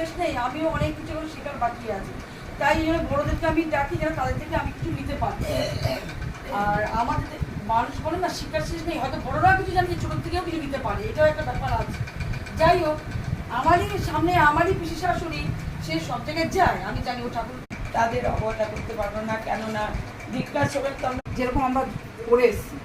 শেষ নেই, আমিও অনেক কিছু শিকার বাকি আছে। তাই এই জন্য বড়োদেরকে আমি ডাকি যেন তাদের থেকে আমি কিছু নিতে পারি। আর আমাদের মানুষ বলে না শিক্ষার শেষ নেই, হয়তো বড়োরাও কিছু জানি ছোটোর থেকেও কিছু নিতে পারে, এটাও একটা ব্যাপার আছে। যাই হোক, আমারই সামনে আমারই পিসি শাশুড়ি, সে সব জায়গায় যায়, আমি জানি ও ঠাকুর তাদের অবহেলা করতে পারবো না। কেননা দীক্ষার সময় তো যেরকম আমরা করে এসেছি,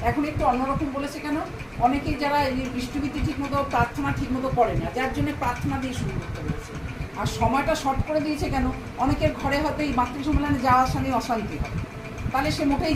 এখন একটু অন্যরকম বলেছে। কেন অনেকেই যারা এই বৃষ্টিবৃত্তি ঠিক মতো প্রার্থনা ঠিক মতো করে না, যার জন্য প্রার্থনা দিয়ে শুরু করতে বলেছে। আর সময়টা শর্ট করে দিয়েছে কেন, অনেকের ঘরে হয়তো এই মাতৃ সম্মেলনে যাওয়ার সঙ্গে অশান্তি হয়, তাহলে সে মোটেই